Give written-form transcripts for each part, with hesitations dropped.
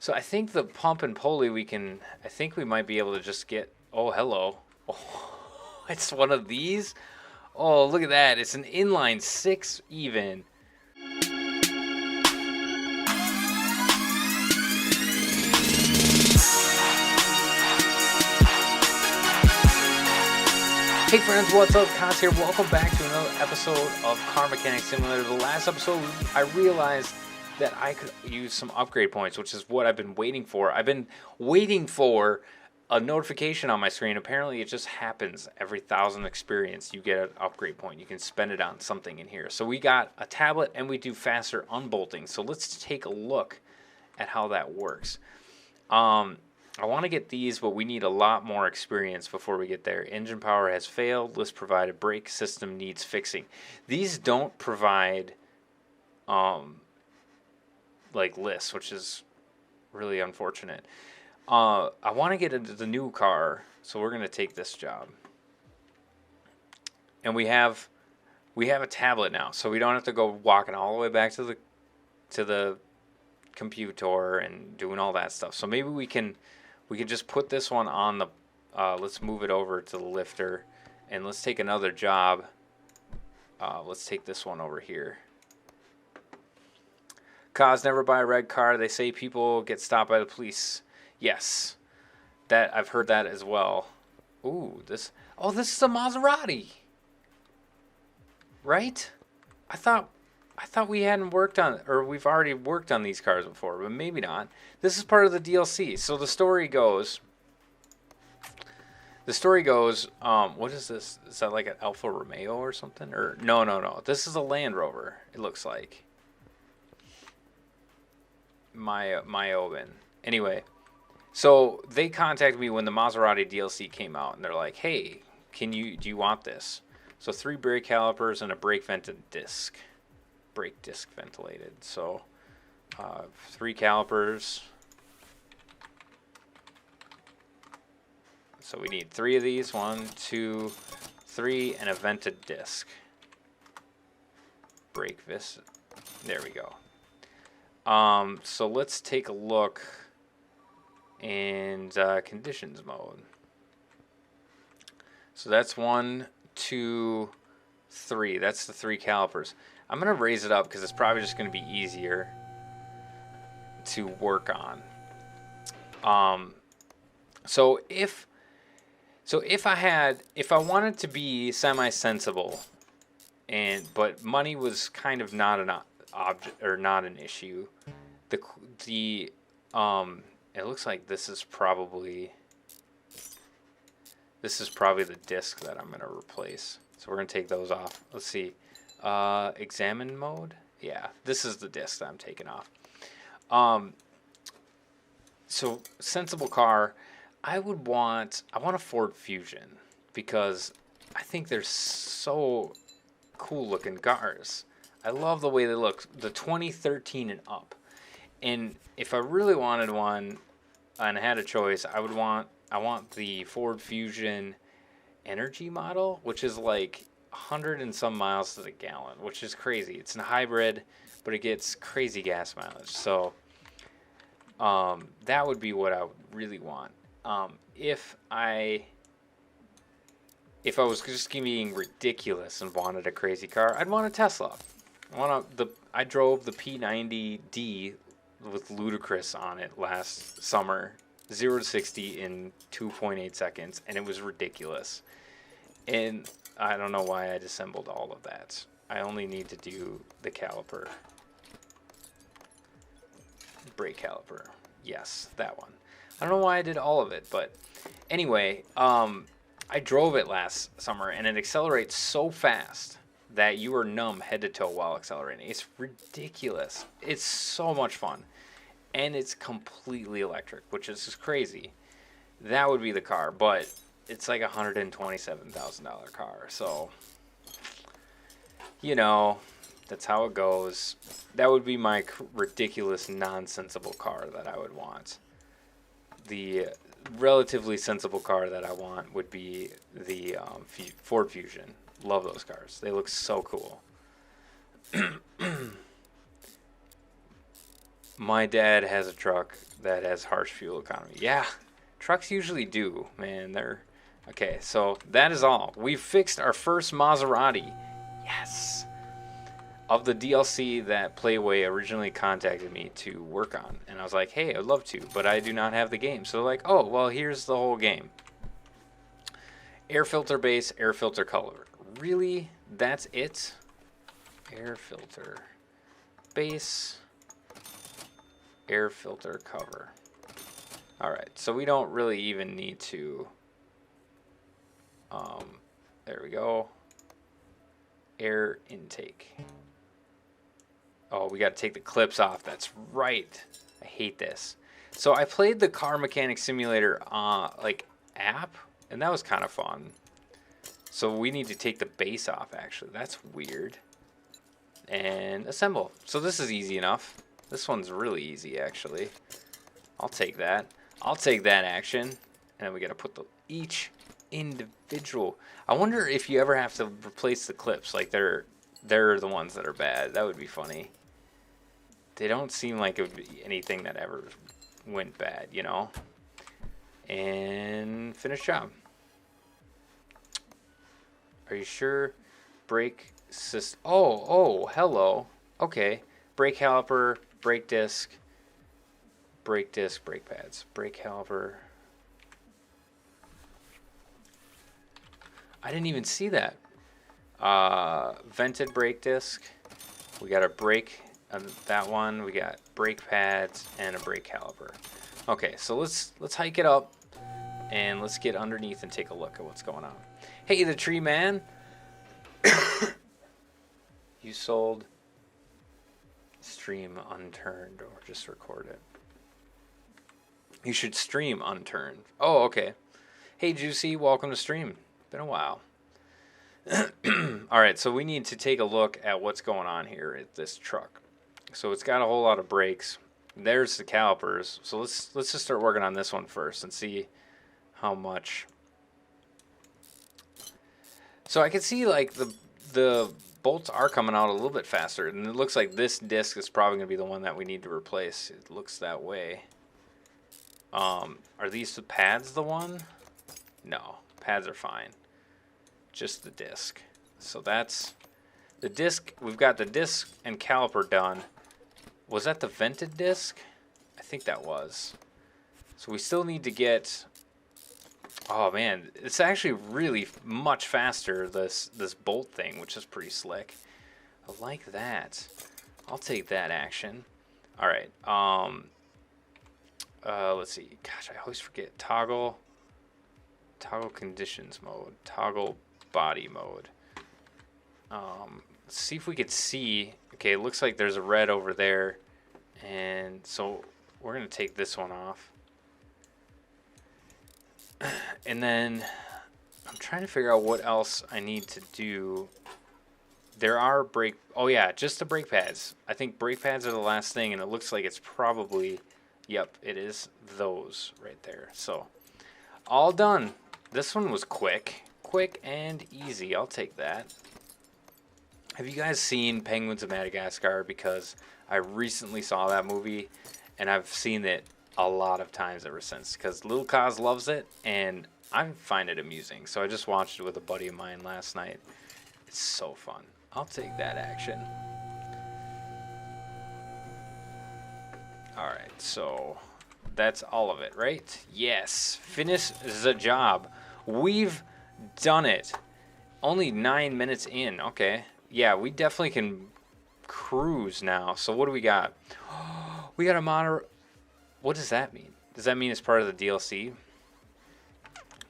So I think the pump and pulley I think we might be able to just get, oh, hello. Oh, it's one of these? Oh, look at that. It's an inline 6 even. Hey friends, what's up? Kaz here. Welcome back to another episode of Car Mechanic Simulator. The last episode, I realized that I could use some upgrade points, which is what I've been waiting for. I've been waiting for a notification on my screen. Apparently, it just happens every 1,000 experience. You get an upgrade point. You can spend it on something in here. So we got a tablet and we do faster unbolting. So let's take a look at how that works. I want to get these, but we need a lot more experience before we get there. Engine power has failed. List provided. Brake system needs fixing. These don't provide like lists, which is really unfortunate. I want to get into the new car, so we're going to take this job. And we have a tablet now, so we don't have to go walking all the way back to the computer and doing all that stuff. So maybe we can just put this one on the, let's move it over to the lifter, and let's take another job. Let's take this one over here. Cause never buy a red car. They say people get stopped by the police. Yes, that I've heard that as well. Ooh, this is a Maserati, right? I thought we hadn't worked on, or we've already worked on these cars before, but maybe not. This is part of the DLC. So the story goes, what is this? Is that like an Alfa Romeo or something? Or no. This is a Land Rover, it looks like. My Oven. Anyway, so they contacted me when the Maserati DLC came out, and they're like, hey, do you want this? So 3 brake calipers and a brake disc ventilated. So 3 calipers. So we need 3 of these. 1, 2, 3, and a vented disc. There we go. So let's take a look in conditions mode. So that's 1, 2, 3. That's the 3 calipers. I'm going to raise it up because it's probably just going to be easier to work on. So if I wanted to be semi-sensible, but money was kind of not an object or not an issue, it looks like this is probably the disc that I'm going to replace. So we're going to take those off. Let's see. Examine mode. Yeah, this is the disc that I'm taking off. So sensible car. I want a Ford Fusion because I think they're so cool looking cars. I love the way they look. The 2013 and up. And if I really wanted one and I had a choice, I want the Ford Fusion Energy model, which is like 100 and some miles to the gallon, which is crazy. It's a hybrid, but it gets crazy gas mileage. So that would be what I would really want. If I was just being ridiculous and wanted a crazy car, I'd want a Tesla. I drove the P90D with Ludacris on it last summer, 0 to 60 in 2.8 seconds, and it was ridiculous. And I don't know why I disassembled all of that. I only need to do the caliper. Brake caliper. Yes, that one. I don't know why I did all of it, but anyway, I drove it last summer, and it accelerates so fast that you are numb head to toe while accelerating. It's ridiculous. It's so much fun. And it's completely electric, which is just crazy. That would be the car, but it's like a $127,000 car. So, that's how it goes. That would be my ridiculous, nonsensible car that I would want. The relatively sensible car that I want would be the Ford Fusion. Love those cars. They look so cool. My dad has a truck that has harsh fuel economy. Yeah, trucks usually do, man. They're okay. So that is all. We've fixed our first Maserati. Yes. Of the DLC that Playway originally contacted me to work on, and I was like, "Hey, I'd love to, but I do not have the game." So they're like, "Oh, well, here's the whole game: air filter base, air filter color." Really? That's it? Air filter base, air filter cover. All right, so we don't really even need to. There we go. Air intake. Oh, we got to take the clips off. That's right. I hate this. So I played the Car Mechanic Simulator app, and that was kind of fun. So we need to take the base off, actually. That's weird. And assemble. So this is easy enough. This one's really easy, actually. I'll take that. I'll take that action. And then we got to put each individual. I wonder if you ever have to replace the clips. Like they're the ones that are bad. That would be funny. They don't seem like it would be anything that ever went bad, you know? And finish job. Are you sure? Brake system. Oh, hello. Okay. Brake caliper, brake disc, brake pads, brake caliper. I didn't even see that. Vented brake disc. We got a brake on that one. We got brake pads and a brake caliper. Okay, so let's hike it up and let's get underneath and take a look at what's going on. Hey, the tree man. You sold stream unturned or just record it. You should stream unturned. Oh, okay. Hey, Juicy, welcome to stream. Been a while. All right, so we need to take a look at what's going on here at this truck. So it's got a whole lot of brakes. There's the calipers. So let's just start working on this one first and see how much. So I can see like the bolts are coming out a little bit faster, and it looks like this disc is probably going to be the one that we need to replace. It looks that way. Are these the pads the one? No, pads are fine. Just the disc. So that's the disc. We've got the disc and caliper done. Was that the vented disc? I think that was. So we still need to get. Oh man, it's actually really much faster, this bolt thing, which is pretty slick. I like that. I'll take that action. All right. Let's see. Gosh, I always forget. Toggle conditions mode. Toggle body mode. Let's see if we could see. Okay, it looks like there's a red over there, and so we're gonna take this one off. And then I'm trying to figure out what else I need to do. There are brake. Oh yeah, just the brake pads. I think brake pads are the last thing, and it looks like it's probably. Yep, it is those right there. So all done. This one was quick and easy. I'll take that. Have you guys seen Penguins of Madagascar? Because I recently saw that movie, and I've seen it a lot of times ever since. Because Lil Kaz loves it, and I find it amusing. So I just watched it with a buddy of mine last night. It's so fun. I'll take that action. All right, so that's all of it, right? Yes, finish the job. We've done it. Only 9 minutes in. Okay. Yeah, we definitely can cruise now. So what do we got? We got a motor. What does that mean? Does that mean it's part of the DLC?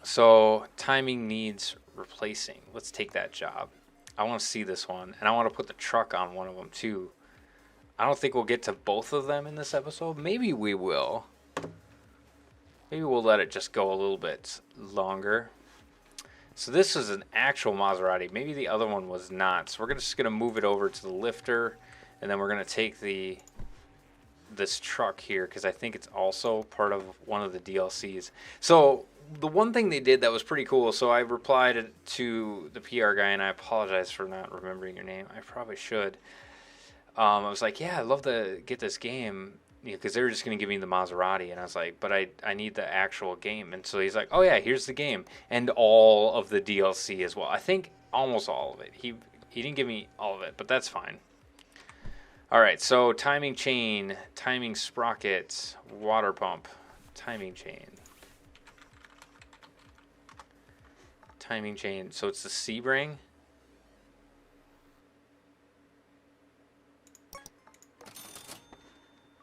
So timing needs replacing. Let's take that job. I want to see this one, and I want to put the truck on one of them too. I don't think we'll get to both of them in this episode. Maybe we will. Maybe we'll let it just go a little bit longer. So this is an actual Maserati. Maybe the other one was not. So we're just going to move it over to the lifter, and then we're going to take this truck here because I think it's also part of one of the DLCs. So the one thing they did that was pretty cool, so I replied to the PR guy, and I apologize for not remembering your name. I probably should. I was like, yeah, I'd love to get this game. because they were just going to give me the Maserati, and I was like, but I need the actual game. And so he's like, oh yeah, here's the game and all of the DLC as well. I think almost all of it. He didn't give me all of it, but that's fine. All right, so timing chain, timing sprocket, water pump, timing chain. Timing chain, so it's the Sebring.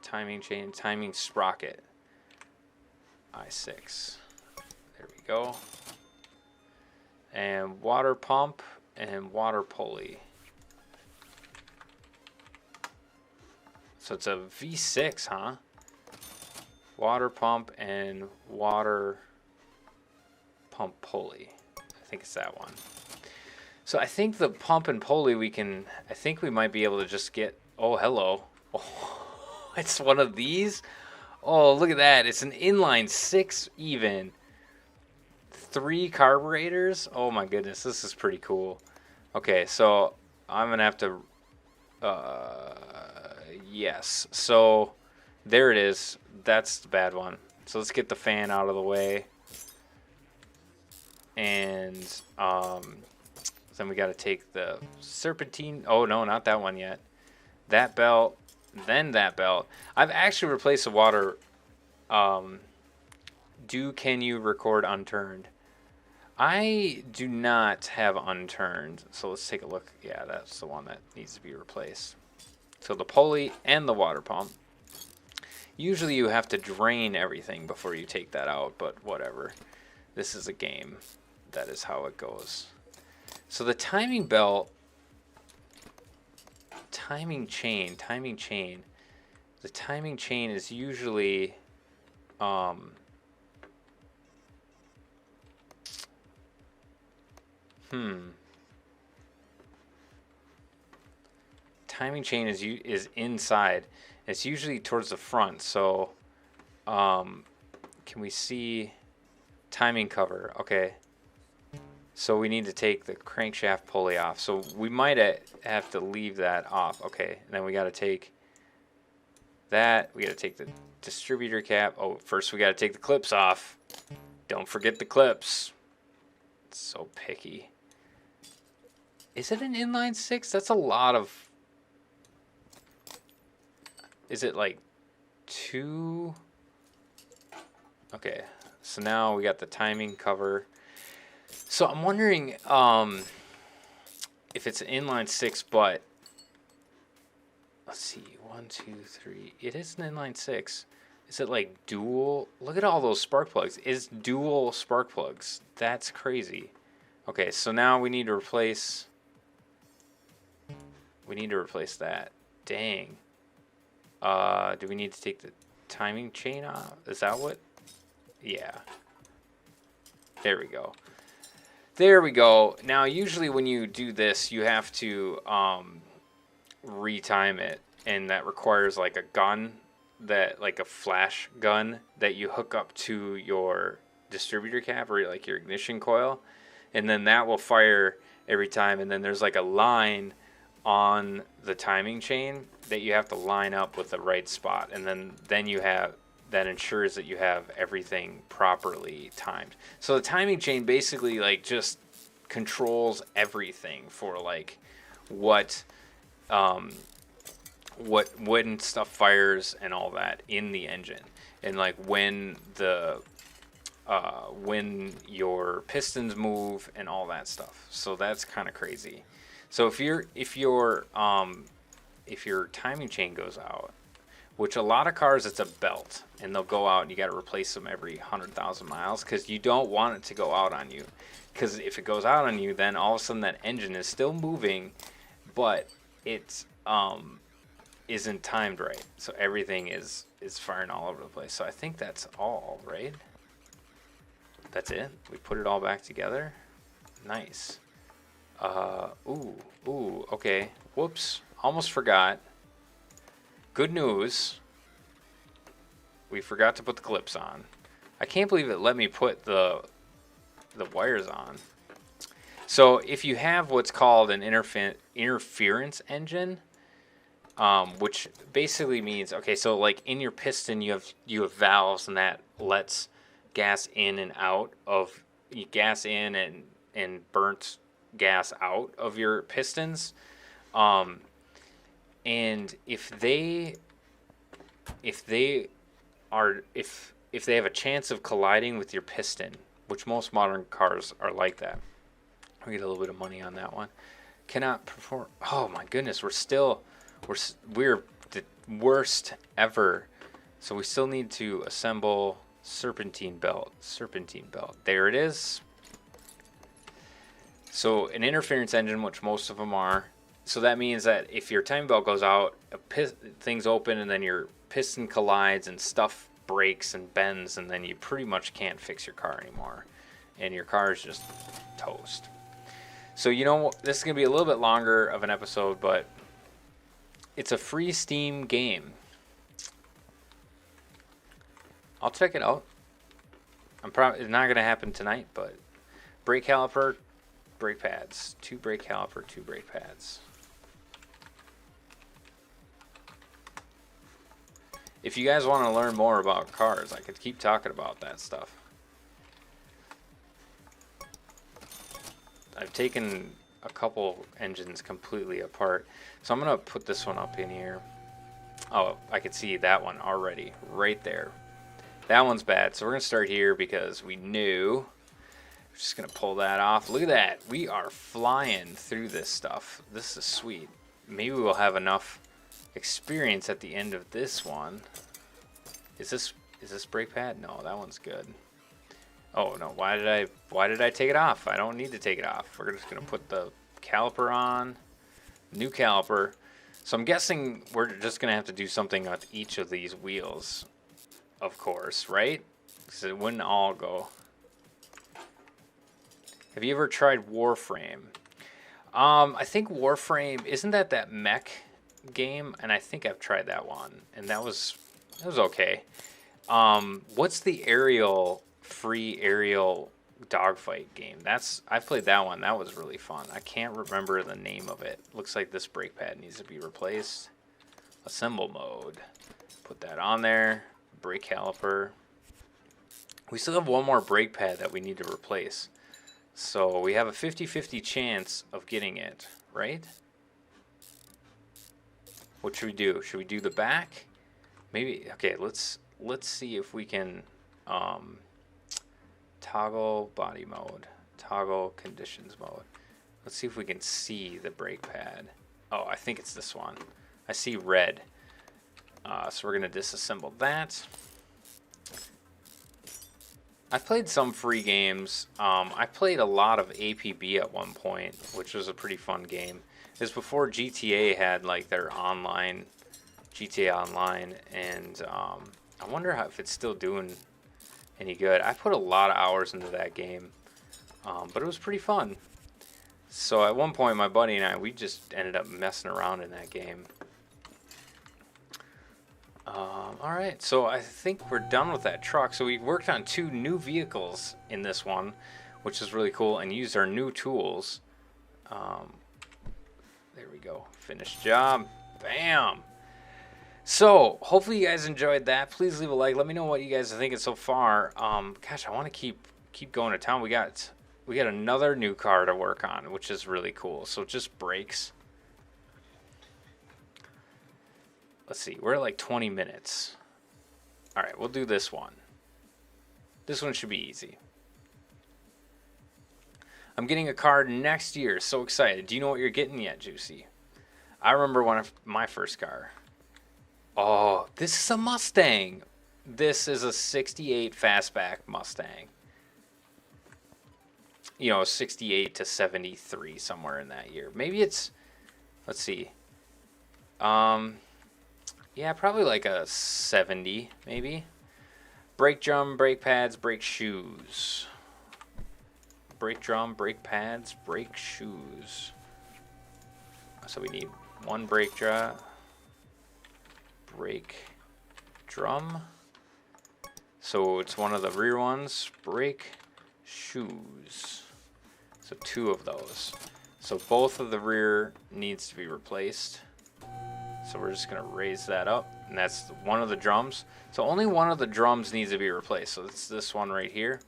Timing chain, timing sprocket. I6. There we go. And water pump and water pulley. So it's a V6, huh? Water pump and water pump pulley. I think it's that one. So I think the pump and pulley I think we might be able to just get, oh, hello. Oh. It's one of these. Oh, look at that. It's an inline 6 even. 3 carburetors. Oh my goodness, this is pretty cool. Okay, so I'm going to have to... yes. So there it is. That's the bad one. So let's get the fan out of the way. And then we got to take the serpentine. Oh, no, not that one yet. That belt. Then that belt. I've actually replaced the water. Can you record unturned? I do not have unturned. So let's take a look. Yeah, that's the one that needs to be replaced. So the pulley and the water pump. Usually you have to drain everything before you take that out, but whatever. This is a game. That is how it goes. So the timing belt. Timing chain. The timing chain is usually timing chain is inside. It's usually towards the front. So can we see timing cover? Okay. So we need to take the crankshaft pulley off. So we might have to leave that off. Okay, and then we got to take that. We got to take the distributor cap. Oh, first we got to take the clips off. Don't forget the clips. It's so picky. Is it an inline 6? That's a lot of... Is it like 2? Okay, so now we got the timing cover. So I'm wondering if it's an inline 6, but let's see, 1, 2, 3. It is an inline 6. Is it like dual? Look at all those spark plugs. It's dual spark plugs. That's crazy. Okay, so now we need to replace. We need to replace that. Dang. Do we need to take the timing chain off? Is that what? Yeah. There we go. There we go. Now, usually when you do this, you have to retime it, and that requires like a gun, like a flash gun that you hook up to your distributor cap or like your ignition coil, and then that will fire every time. And then there's like a line on the timing chain that you have to line up with the right spot, and then you have that ensures that you have everything properly timed. So the timing chain basically like just controls everything for like what when stuff fires and all that in the engine, and like when your pistons move and all that stuff. So that's kind of crazy. So if your timing chain goes out, which a lot of cars it's a belt, and they'll go out and you got to replace them every 100,000 miles because you don't want it to go out on you. Because if it goes out on you, then all of a sudden that engine is still moving, but it's isn't timed right. So everything is firing all over the place. So I think that's all, right? That's it. We put it all back together. Nice. Ooh, okay. Whoops. Almost forgot. Good news. We forgot to put the clips on. I can't believe it let me put the wires on. So if you have what's called an interference engine, which basically means, okay, so like in your piston you have valves, and that lets gas in and out of gas in and burnt gas out of your pistons. And if they have a chance of colliding with your piston, which most modern cars are like that. We get a little bit of money on that one. Cannot perform. Oh my goodness, we're the worst ever. So we still need to assemble serpentine belt. There it is. So an interference engine, which most of them are. So that means that if your timing belt goes out, things open, and then your piston collides and stuff breaks and bends, and then you pretty much can't fix your car anymore, and your car is just toast. So this is gonna be a little bit longer of an episode, but it's a free Steam game. I'll check it out. It's not gonna happen tonight, but brake caliper, brake pads, 2 brake caliper, 2 brake pads. If you guys want to learn more about cars, I could keep talking about that stuff. I've taken a couple engines completely apart. So I'm going to put this one up in here. Oh, I could see that one already right there. That one's bad. So we're going to start here because we knew. We're just going to pull that off. Look at that. We are flying through this stuff. This is sweet. Maybe we'll have enough experience at the end of this one. Is this brake pad? No, that one's good. Oh no, why did I take it off? I don't need to take it off. We're just gonna put the caliper on. New caliper. So I'm guessing we're just gonna have to do something with each of these wheels, of course, right? Because it wouldn't all go. Have you ever tried Warframe? I think Warframe, isn't that mech game? And I think I've tried that one, and that was okay. What's the free aerial dogfight game? I played that one. That was really fun. I can't remember the name of it. Looks like this brake pad needs to be replaced. Assemble mode. Put that on there. Brake caliper. We still have one more brake pad that we need to replace. So we have a 50-50 chance of getting it, right? What should we do? Should we do the back? Maybe. Okay, let's see if we can toggle body mode, toggle conditions mode. Let's see if we can see the brake pad. Oh, I think it's this one. I see red. So we're gonna disassemble that. I played some free games. I played a lot of APB at one point, which was a pretty fun game. It was before GTA had like their online, GTA Online, and I wonder if it's still doing any good. I put a lot of hours into that game, but it was pretty fun. So at one point, my buddy and I, we just ended up messing around in that game. All right, so I think we're done with that truck. So we worked on 2 new vehicles in this one, which is really cool, and used our new tools. There we go. Finished job. Bam. So hopefully you guys enjoyed that. Please leave a like. Let me know what you guys are thinking so far. Gosh, I want to keep going to town. We got another new car to work on, which is really cool. So just brakes. Let's see, we're at like 20 minutes. All right, we'll do this one. This one should be easy. I'm getting a car next year. So excited. Do you know what you're getting yet, Juicy? I remember one of my first car. Oh, this is a Mustang. This is a 68 fastback Mustang. 68 to 73, somewhere in that year. Maybe it's, let's see. Yeah, probably like a 70, maybe. Brake drum, brake pads, brake shoes. Brake drum, brake pads, brake shoes. So we need one brake drum. Brake drum. So it's one of the rear ones. Brake shoes. So 2 of those. So both of the rear needs to be replaced. So we're just going to raise that up, and that's one of the drums. So only one of the drums needs to be replaced. So it's this one right here.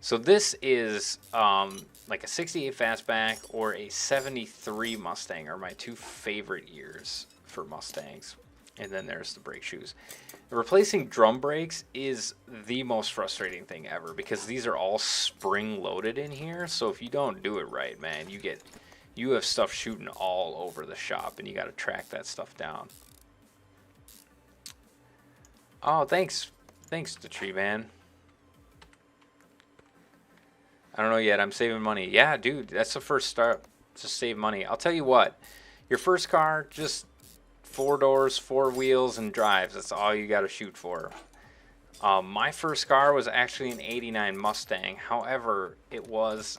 So this is like a 68 Fastback or a 73 Mustang are my two favorite years for Mustangs. And then there's the brake shoes. Replacing drum brakes is the most frustrating thing ever because these are all spring loaded in here. So if you don't do it right, man, you have stuff shooting all over the shop and you got to track that stuff down. Oh, thanks. Thanks, the tree man. I don't know yet. I'm saving money. Yeah, dude, that's the first start. Just save money. I'll tell you what. Your first car, just 4 doors, 4 wheels, and drives. That's all you got to shoot for. My first car was actually an 89 Mustang. However, it was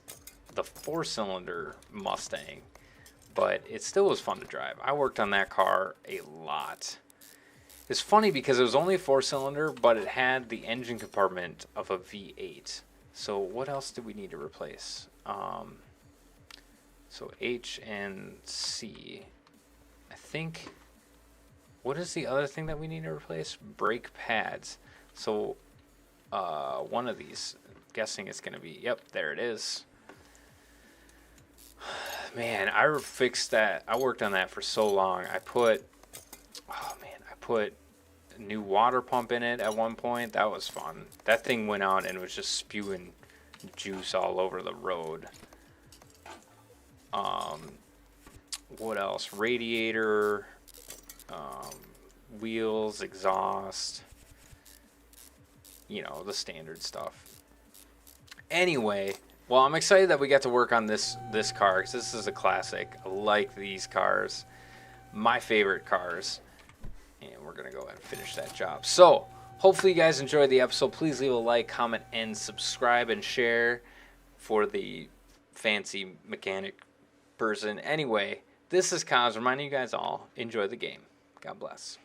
the 4-cylinder Mustang. But it still was fun to drive. I worked on that car a lot. It's funny because it was only a 4-cylinder, but it had the engine compartment of a V8. So what else do we need to replace? So H and C. I think, what is the other thing that we need to replace? Brake pads. So one of these, I'm guessing it's going to be, yep, there it is. Man, I fixed that. I worked on that for so long. I put a new water pump in it at one point. That was fun. That thing went out and was just spewing juice all over the road. What else? Radiator, wheels, exhaust, you know, the standard stuff. Anyway, well, I'm excited that we got to work on this car because this is a classic. I like these cars. My favorite cars. And we're going to go ahead and finish that job. So, hopefully you guys enjoyed the episode. Please leave a like, comment, and subscribe and share for the fancy mechanic person. Anyway, this is Kaz reminding you guys all, enjoy the game. God bless.